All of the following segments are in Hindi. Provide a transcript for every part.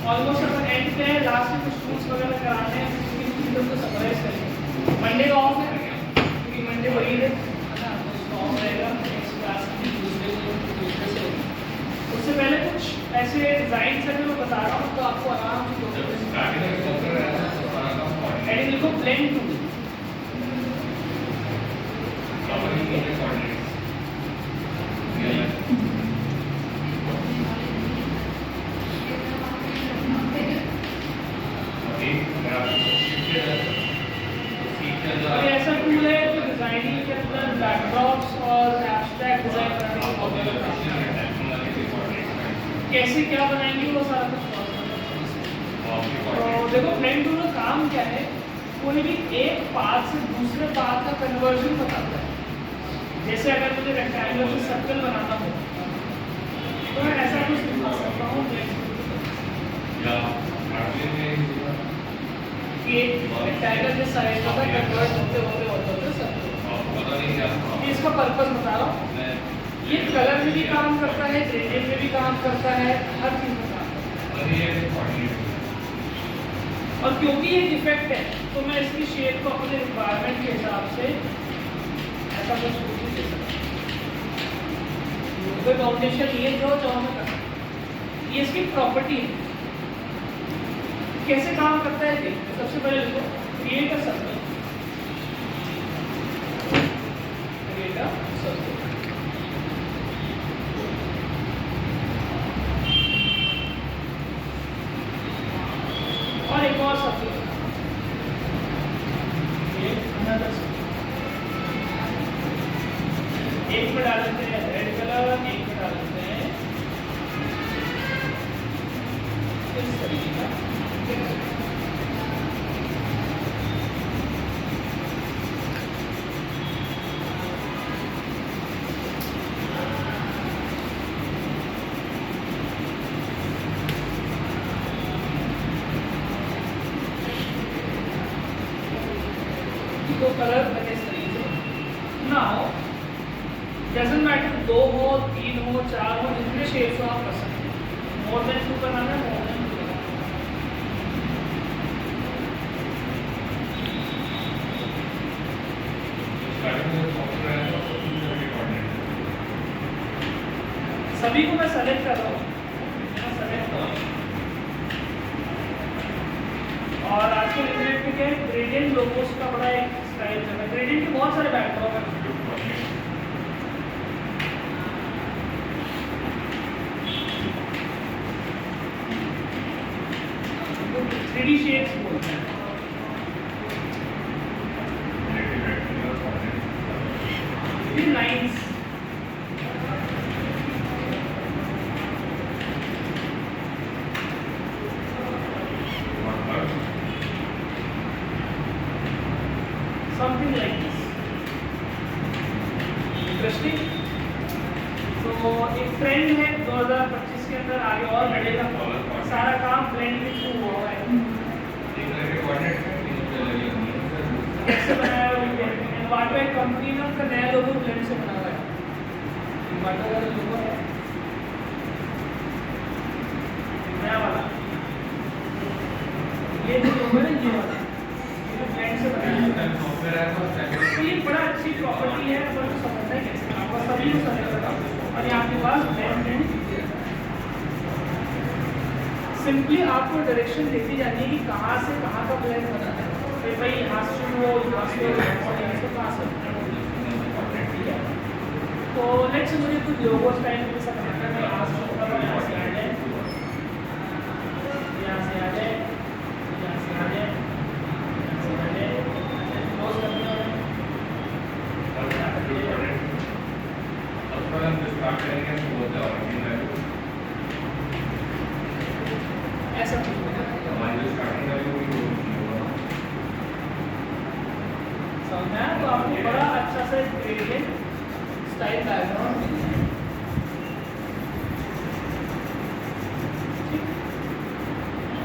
ऑलमोस्ट अपन एंड पे है, लास्ट में कुछ टूल्स वगैरह कराने हैं, जिसकी चीज़ों को समराइज करेंगे। मंडे का ऑफ है क्योंकि मंडे वही है ना, तो उसका ऑफ रहेगा। नेक्स्ट क्लास की ट्यूसडे से होगी। उससे पहले कुछ ऐसे डिज़ाइन से मैं बता रहा हूँ, तो आपको आराम से एडिंग लिखो ब्लेंड टूल। ऐसा टूल है जो डिजाइनिंग के अंदर बैकड्रॉप्स और एब्स्ट्रैक्ट डिजाइन करने की बहुत मदद करता है। कैसे क्या बनाएंगे वो सारा कुछ। तो देखो ब्लेंड टूल का काम क्या है, कोई भी एक पाथ से दूसरे पाथ का कन्वर्जन बताता है। जैसे अगर मुझे रेक्टेंगुलर से सर्कल बनाना हो तो मैं ऐसा कुछ बना सकता हूँ कि रेक्टेंगल के साइड का कन्वर्ट होते सर्कल। इसका पर्पस बता रहा हूँ, ये कलर में भी काम करता है, ग्रेडियंट में भी काम करता है, हर चीज़ में काम करता है। और क्योंकि ये डिफेक्ट है तो मैं इसकी शेप को अपने रिक्वायरमेंट के हिसाब से ऐसा कुछ दे सकता हूँ। कोई बाउंडेशन ये जो चाहो मैं कर, ये इसकी प्रॉपर्टी है। कैसे काम करता है देखिए। सबसे पहले लिखो create a circle, create a circle. और एक और सर्कल, एक में डाल देते हैं रेड कलर, एक में डाल देते हैं इस तरीके का। दो कलर बने इस तरीके से। नाउ डजंट मैटर 2 हो, 3 हो, 4 हो, जितने शेप्स हो आप कर सकते हैं। मोर देन 2 बनाना है, मोर देन 2 बनाना है। सभी को मैं सेलेक्ट कर रहा हूँ, और आजकल इंटरनेट पे क्या है, ग्रेडियंट लोगोस का बड़ा एक स्टाइल चल रहा है। ग्रेडियंट के बहुत सारे बैकड्रॉप हैं। 3D शेप्स बोलते हैं। ये lines something like this. Interesting. तो एक ट्रेंड है 2025 के अंदर आगे और बढ़ेगा। सारा काम ब्लेंड के थ्रू हुआ है। कैसे बनाया हुआ है? इन्वाटो एक कंपनी ने उसका नया लोगो ब्लेंड से बना हुआ है। इन्वाटो का लोगो है नया वाला, ये जो लोगो है ये वाला, ये ब्लेंड से बनाया है। तो ये बड़ा अच्छी प्रॉपर्टी है, पर तो समझना है कैसे आपको सभी को समझना। और यहाँ आपके पास ब्लेंड सिंपली आपको डायरेक्शन देती जानी है कि कहाँ से कहाँ का ब्लेंड बनाना है। फिर भाई यहाँ से शुरू हो, यहाँ से कहाँ से। ठीक है, तो लेट्स से मुझे कुछ लोगो स्टाइल में सब बनाना है। यहाँ से आ जाए, यहाँ से आ जाए, यहाँ से आ जाए, यहाँ से आ जाए, क्लोज करना है। ऐसा समझना है तो आपको बड़ा अच्छा सा ग्रेडियंट स्टाइल बैकग्राउंड मिल जाए।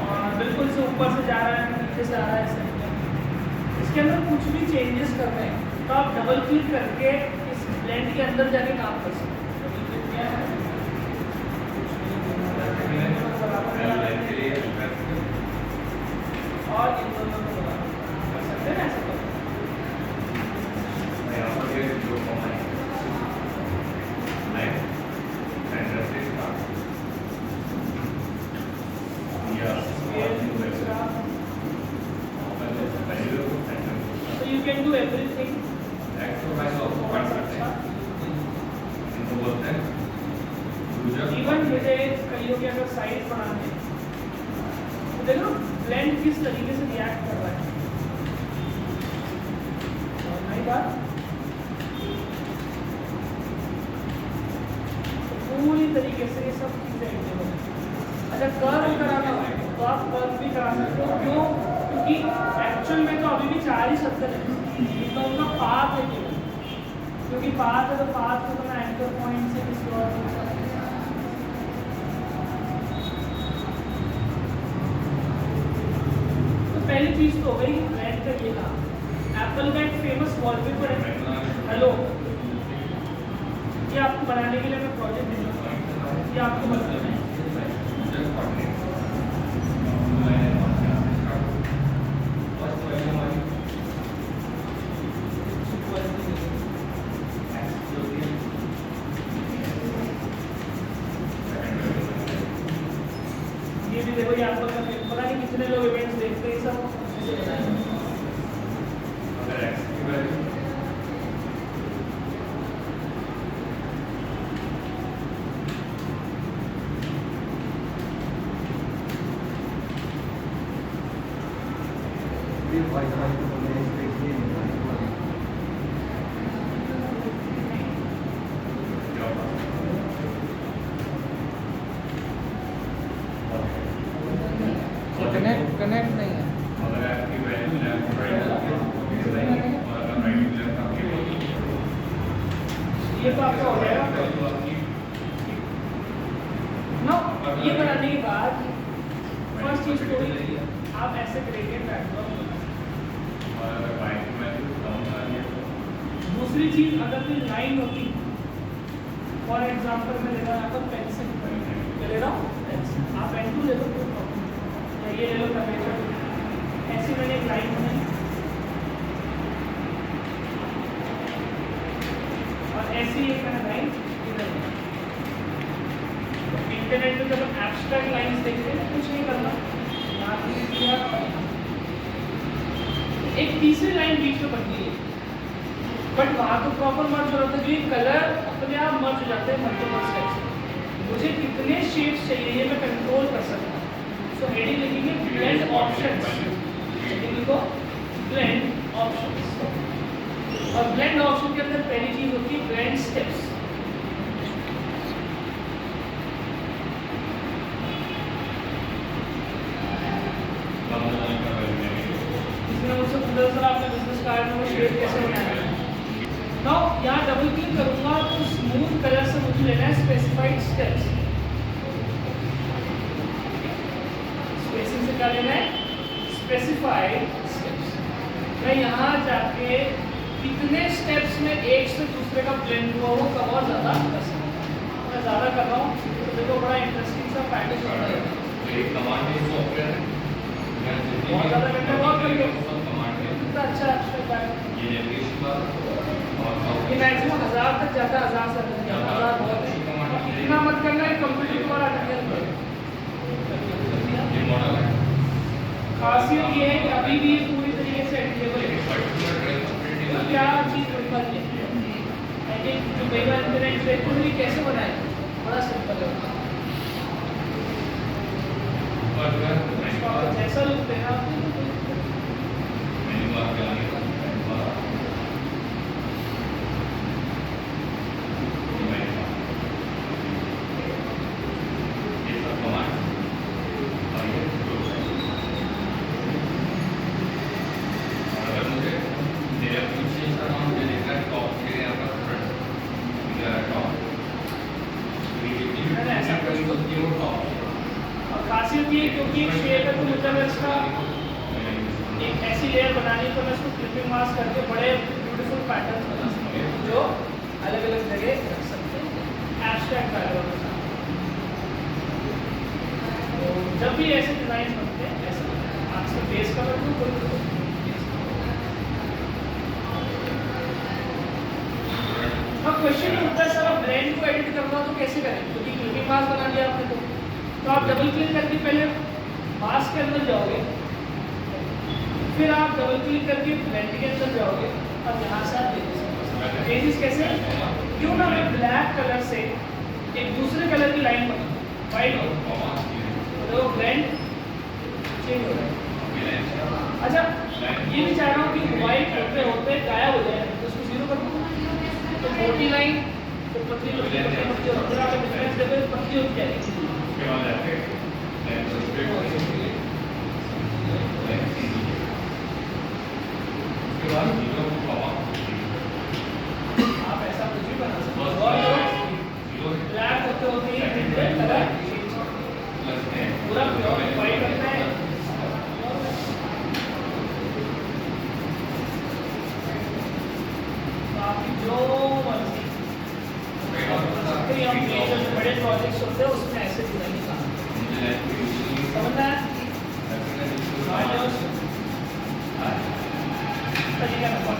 और बिल्कुल से ऊपर से जा रहा है, नीचे से आ रहा है, इसके अंदर कुछ भी चेंजेस करने हैं तो आप डबल क्लिक करके इस ब्लेंड के अंदर जाके काम कर सकते हैं। डबल क्लिक किया है, डू एवरीथिंग। एक्सरसाइज ऑल्सो कर सकते हैं, इनको बोलते हैं यूजर। इवन मुझे कईयों के अगर साइज बढ़ाने हैं तो देखो ब्लेंड किस तरीके से रिएक्ट कर रहा है। और नई बात पूरी तरीके से ये सब चीज़ें एंगल है। अच्छा कर्व कराना हो तो आप कर्व भी करा सकते हो। क्यों? क्योंकि एक्चुअल में तो अभी भी 4 ही शब्द है, तो उनका पाथ है केवल, क्योंकि पाथ है तो पाथ को मैं एंकर पॉइंट से किसी और को सकता हूं। तो पहली चीज़ तो हो गई ब्रांड का ये नाम। एप्पल का एक फेमस वॉलपेपर है हेलो, ये आपको बनाने के लिए मैं प्रोजेक्ट दूंगा, ये आपको बताना है। ये भी देखो, ये आपको पता नहीं कितने लोग इवेंट्स देखते हैं, सब ऐसे बनाए। अगर एक्स की वैल्यू कनेक्ट नहीं है। अगर आपकी वैल्यू लेफ्ट राइट और अगर राइट लेफ्ट आपकी ये तो आपका हो जाएगा वैल्यू आपकी ना। ये बनाने के बाद फर्स्ट चीज तो ही आप ऐसे ग्रेडियंट ऐड करो। और अगर राइट की वैल्यू डाउन आ रही है तो दूसरी चीज, अगर कोई लाइन होती, फॉर एग्जांपल मैं ले रहा हूँ पेंसिल, ले रहा हूँ पेंसिल, आप पेन टू ले लो, कोई प्रॉब्लम नहीं, या ये ले लो कर्वेचर। ऐसी मैंने एक लाइन बनाई और ऐसी एक मैंने लाइन इधर बनाई। इंटरनेट पे जब हम एब्स्ट्रैक्ट लाइंस देखते हैं कुछ नहीं करना, यहाँ क्लिक किया, एक तीसरी लाइन बीच में बन गई है, बट वहाँ तो प्रॉपर मर्ज हो रहा था, जो ये कलर अपने आप मर्ज हो जाते हैं मल्टीपल स्टेप्स में। मुझे कितने शेड्स चाहिए ये मैं कंट्रोल कर सकता हूँ। सो हेडिंग लिखेंगे ब्लेंड ऑप्शंस, हेडिंग लिखो ब्लेंड ऑप्शंस। और ब्लेंड ऑप्शन के अंदर पहली चीज होती है ब्लेंड स्टेप्स। इसमें मुझसे पूछा सर आपने बिजनेस कार्ड में वो शेड कैसे बनाया है। नाउ यहाँ डबल क्लिक करूँगा तो स्मूथ कलर से मुझे लेना है स्पेसिफाइड स्टेप्स। स्पेसिंग से क्या लेना है? Specified steps. मैं यहाँ जाके कितने स्टेप्स में एक से दूसरे का ब्लेंड हुआ वो कम और ज़्यादा कर सकता हूँ। मैं ज़्यादा कर रहा हूँ तो देखो बड़ा इंटरेस्टिंग सा पैकेज होता है। एक कमांड है सॉफ्टवेयर है, बहुत ज़्यादा करना बहुत कर लो, कमांड है कितना अच्छा abstract पैकेज। ये जनरेशन का ये मैक्सिमम 1000 तक जाता है, 1000 से अधिक जाता है, 1000 बहुत है। इतना मत करना है, कंप्यूटर द्वारा अटेंड ये मॉडल है। खासियत ये है कि अभी भी ये पूरी तरीके से एडिटेबल है। तो क्या चीज़ सिंपल है, जो कई बार इंटरनेट देखते हैं कैसे बनाए, बड़ा सिंपल है। जैसा लुक देना मेन्यू बार पे आने का ये सब कमांड और ये क्लोज है। अगर मुझे मेरा कुछ चीज का नाम मुझे देखना है टॉप के यहाँ पर फ्रंट इधर टॉप मैंने ऐसा करी तो तीनों टॉप और खासियत ये क्योंकि एक शेप है तो मतलब इसका एक ऐसी लेयर बनानी तो मैं इसको क्लिपिंग मास्क करके बड़े ब्यूटीफुल पैटर्न्स बना सकते हैं जो अलग अलग जगह रख सकते हैं एब्स्ट्रैक्ट बैकग्राउंड के साथ। तो जब भी ऐसे डिज़ाइन बनते हैं ऐसे बनते हैं। आज से बेस कलर को कोई अब क्वेश्चन होता है सर अब ब्रांड को एडिट करना तो कैसे करें, क्योंकि क्लिपिंग मास्क बना दिया आपने तो आप डबल क्लिक करके पहले मास्क के अंदर जाओगे, फिर आप डबल क्लिक करके ब्लेंड के अंदर जाओगे और यहाँ से आप चेंजेस कैसे क्यों ना मैं ब्लैक कलर से एक दूसरे कलर की लाइन बना वाइट तो ब्लेंड चेंज हो रहा है। अच्छा ये भी चाह रहा हूँ कि वाइट होते होते गायब हो जाए तो उसको जीरो कर दूँ तो मोटी लाइन तो पतली होती है डिफरेंस देखो पतली होती जाएगी। आप ऐसा कुछ भी बना सकते हो और ब्लैक होते होते ही कलर पूरा प्योर वाइट करना है। आपकी जो मर्जी हम बड़े प्रोजेक्ट्स होते हैं उसमें ऐसे डिजाइन समझना है तरीका नंबर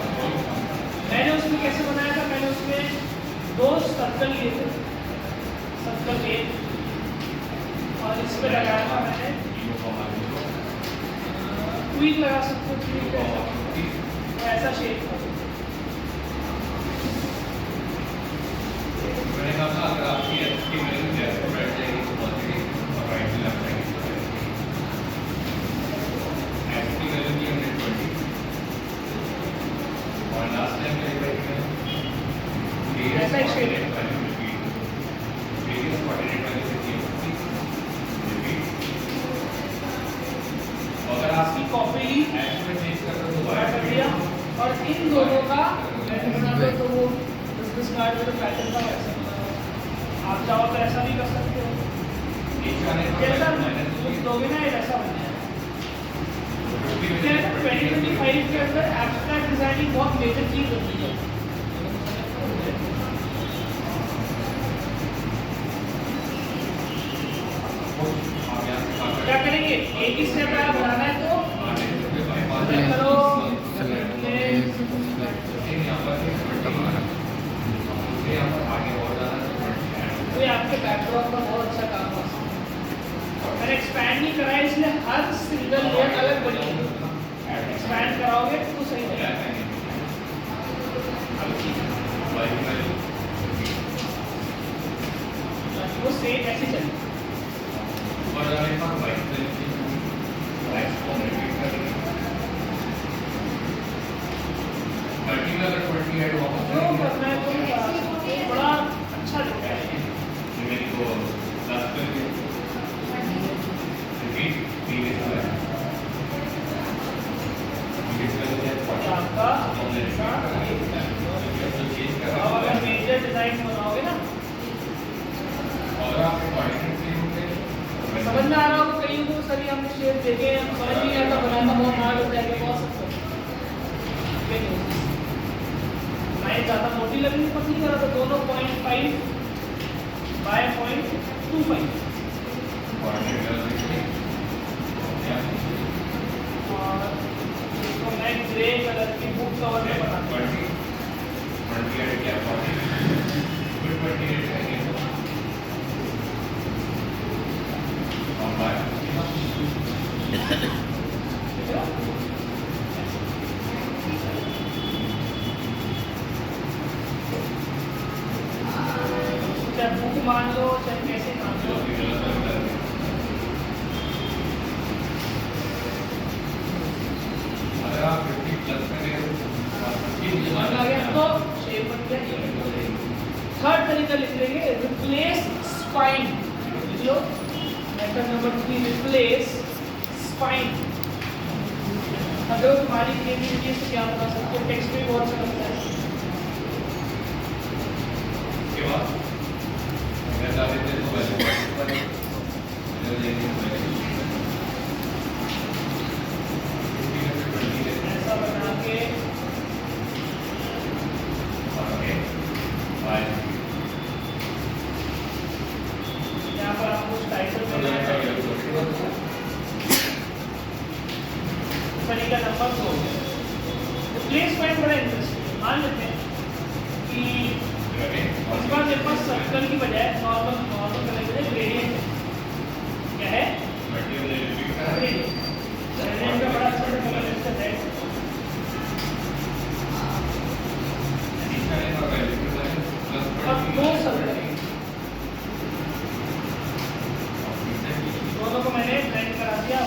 मैंने उसमें कैसे बनाया था मैंने उसमें 2 सर्कल लिए थे सर्कल ए और इस पे लगाया था मैंने ट्वीक लगा सकते ट्वीक ऐसा शेप था। मैंने कहा था अगर आपकी अच्छी वैल्यू जैसे बैठ जाएगी तो पॉजिटिव और राइट में लेफ्ट जाएगी ऐसी वैल्यू की हमने 20 और लास्ट टाइम मेरे भाई ऐसा एक शेप है वेरियस कोऑर्डिनेट वाली से रिपीट अगर आप इसकी कॉपी एक्स में चेंज कर दो तो बड़ा कर दिया और इन दोनों का मैंने बना दो तो वो बिजनेस कार्ड में जो पैटर्न था वैसा बना। आप चाहो तो ऐसा भी कर सकते हो जैसा कुछ दोगे ना ऐसा बन जाएगा। 2025 के अंदर एब्स्ट्रैक्ट डिजाइनिंग बहुत मेजर चीज होती है। क्या करेंगे एक ही स्टेप है बनाना है तो करो ये आपके बैकड्रॉप का बहुत अच्छा काम है। मैंने एक्सपैंड नहीं करा है इसलिए हर सिंगल लेयर अलग बनी है। एक्सपैंड कराओगे तो सही रहेगा। वो सेम ऐसे चलेगा। जो करना है तो बड़ा अच्छा लगता है। आपका अगर मेजर डिजाइन बनाओगे ना समझ में आ रहा होगा कहीं को सर हमने शेप देखे समझ नहीं आता बनाना बहुत हार्ड होता है बहुत सकता मैं ज़्यादा मोटी लगनी पसंद करा तो दोनों 0.5 बाय 0.25 और इसको मैं ग्रे कलर की बुक कवर में बनाता हूँ। चाहे बुक मान लो चाहे कैसे मान लो अगर आप 50 प्लस में आ गया तो शेप बन गया। थर्ड तरीका लिख लेंगे रिप्लेस स्पाइन लिख लो मेथड नंबर 3 रिप्लेस स्पाइन। अगर तुम्हारी क्रिएटिविटी से क्या बना सकते हो टेक्स्ट भी बहुत अच्छा लगता है। के बाद अगर आप देते तो वैसे ऐसा बना के यहाँ पर आपको टाइटल देना है। तरीका नंबर 2 रिप्लेस पॉइंट बड़ा इंटरेस्टिंग मान लेते हैं कि इस बार मेरे पास सर्कल की बजाय नॉर्मल कलर की बजाय ग्रेडियंट है। क्या है ग्रेडियंट का बड़ा अच्छा कलर है रेड मैंने ब्लेंड करा दिया।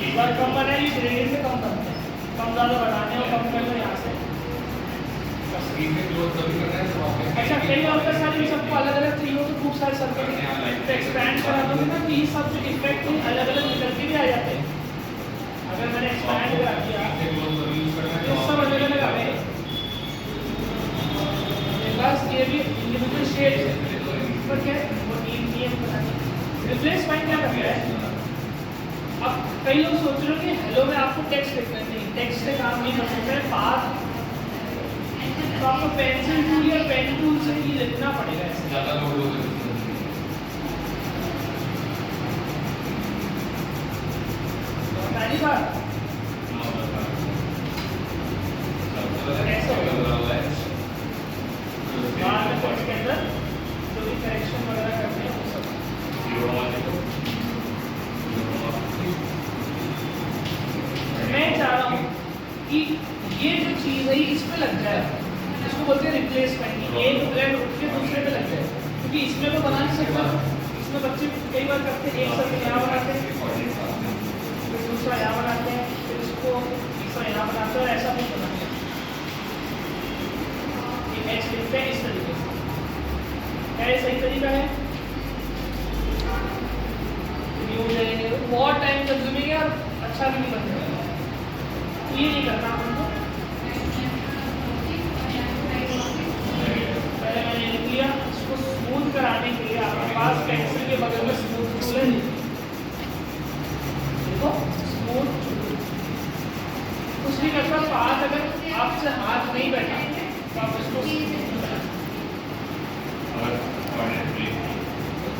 एक बार कम बना ये ग्रेडियंट में कम करते हैं, कम ज़्यादा बढ़ाने और कम करना यहाँ से। स्क्रीन पे क्लोज कभी करना है तो आप अच्छा कई और का सारे सबको अलग अलग चाहिए तो खूब सारे सर्किट तो एक्सपैंड करा दोगे ना कि ये सब जो इफेक्ट है अलग अलग निकल के भी आ जाते हैं। अगर मैंने एक्सपैंड करा दिया क्लोज कभी यूज करना है तो सब अलग अलग आ गए। मेरे पास ये भी इंडिविजुअल शेड्स है पर क्या है वो नियम पता नहीं। रिप्लेस फाइन क्या करता है? अब कई लोग सोच रहे हो कि हेलो में आपको टेक्स्ट लिखना है, नहीं टेक्स्ट से काम नहीं कर सकते हैं। पाथ तो आपको पेंसिल टूल या पेन टूल से ही लिखना पड़ेगा ऐसे। ज़्यादा लोड हो गए पहली बार बाद में कोर्स के अंदर जो भी करेक्शन वगैरह करते हैं वो सब मैं चाह रहा हूँ कि ये जो चीज़ है इस पे लग जाए, इसको बोलते हैं रिप्लेसमेंट। एक ब्लेंड उठ के दूसरे पे लग जाए क्योंकि इसमें तो बना नहीं सकता। इसमें बच्चे कई बार करते हैं एक सर्किट यहाँ बनाते हैं फिर दूसरा यहाँ बनाते हैं फिर इसको तीसरा यहाँ बनाते हैं और ऐसा नहीं बनाते हैं। एच लिखते हैं इस तरीके से। क्या ये सही तरीका है? बहुत टाइम कंज्यूमिंग है और अच्छा भी नहीं बन जाएगा। ये नहीं करना हमको। पहले मैंने लिख लिया, इसको स्मूथ कराने के लिए आपके पास पेंसिल के बगल में स्मूथ टूल है, देखो स्मूथ टूल। कुछ नहीं करता, पाथ अगर आपसे हाथ नहीं बैठा तो आप इसको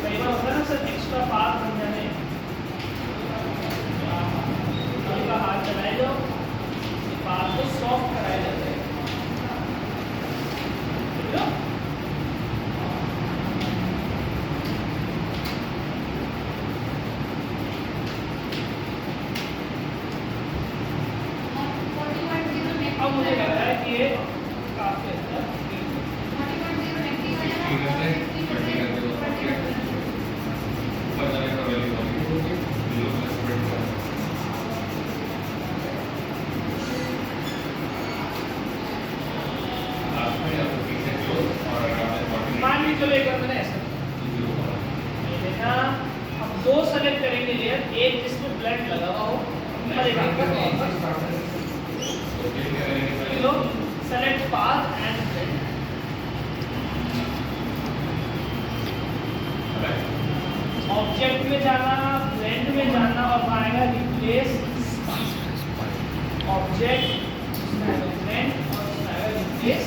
कई बार होता है ना सर एक्स्ट्रा पाथ बन जाने का हाथ चलाए जाओ, पाथ को सॉफ्ट कराया जाता है। अब मुझे लग रहा है कि ये काफी अच्छा मान लीजिए। चलो एक बार मैंने ऐसा ये देखा। अब दो सेलेक्ट करेंगे लेयर, एक जिसमें ब्लेंड लगा हुआ हो और एक आपका लो select path and blend. Object में जाना, ब्लेंड में जाना और आएगा रिप्लेस ऑब्जेक्ट, ब्लेंड और आएगा रिप्लेस।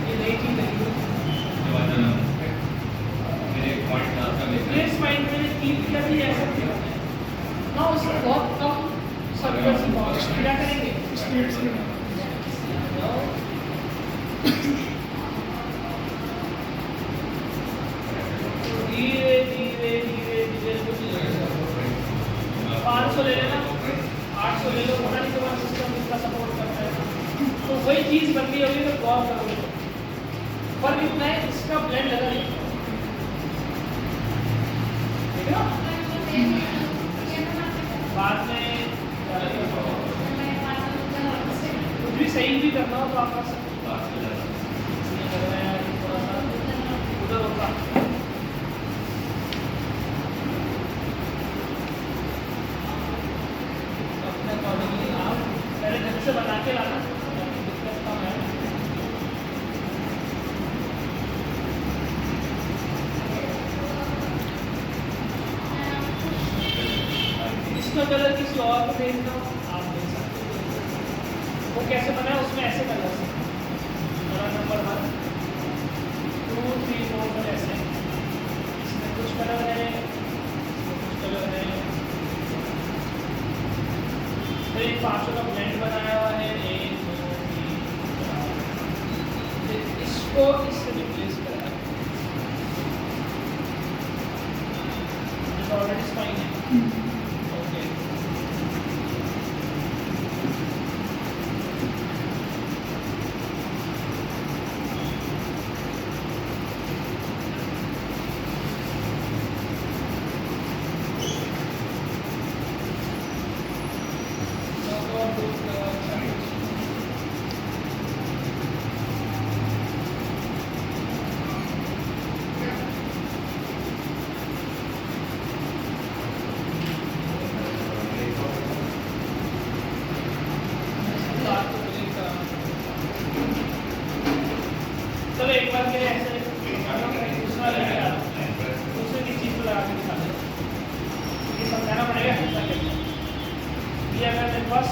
ये नई चीज है। रिप्लेस माइंड में क्लिक किया भी ऐसा किया ना, उससे बहुत कम सर्किट से बहुत क्या करेंगे धीरे धीरे धीरे धीरे 500 ले लेना, 800 ले लो, पता नहीं तुम्हारा सिस्टम कितना सपोर्ट करता है। तो वही चीज़ बन गई होगी तो गौर करोगे पर कितना है इसका ब्लेंड लगा नहीं, ठीक है ना? बाद में कुछ भी सही भी करना हो तो आप कर सकते उधर होता। अपने अकॉर्डिंगली आप पहले ढंग से बना के लाना, दिक्कत कम है। इसका कलर किसी और को भेजना आप दे सकते हो। वो कैसे बना है उसमें ऐसे कलर से नंबर 1 2 3 4 पर ऐसे इसमें कुछ कलर है, कुछ कलर है। फिर एक 500 का ब्लेंड बनाया हुआ है, 1 2 3 इसको इससे रिप्लेस करा है ऑलरेडी स्पाइन है।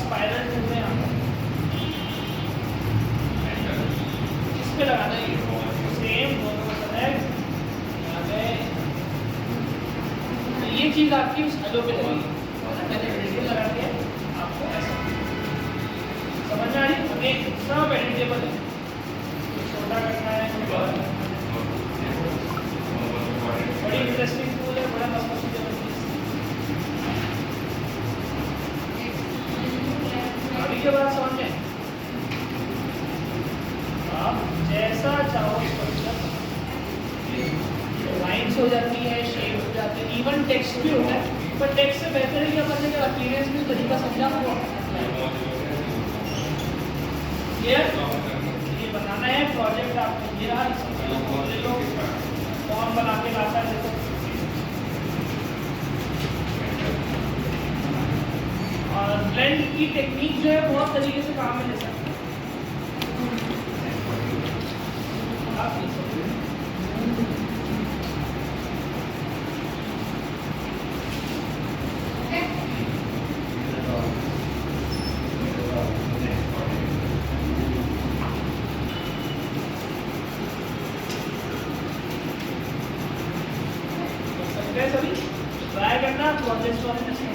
स्पाइरल टूल है यहाँ पर, इस पे लगाना है सेम दोनों को सेलेक्ट यहाँ पे। तो ये चीज़ आपकी उस हेलो पे लगेगी, मैंने बिल्कुल लगा दिया आपको ऐसा समझ में आ रही। हमें सब एडिटेबल है, छोटा करना है बड़ा करना है। बड़ी इंटरेस्टिंग टूल है, बड़ा मस्त मस्त चीज़ है। अभी के बाद समझ में आप जैसा चाहो लाइन्स हो जाती है, शेप हो जाते हैं, इवन टेक्स्ट भी होता है। पर टेक्स्ट से बेहतर है कि अपन ने अपीयरेंस भी तरीका समझा हुआ ये बनाना है। प्रोजेक्ट आपको ये रहा, ले लो कौन बना के लाता है देखो। और ब्लेंड की टेक्निक जो है बहुत तरीके से काम में ले सकते हैं आप।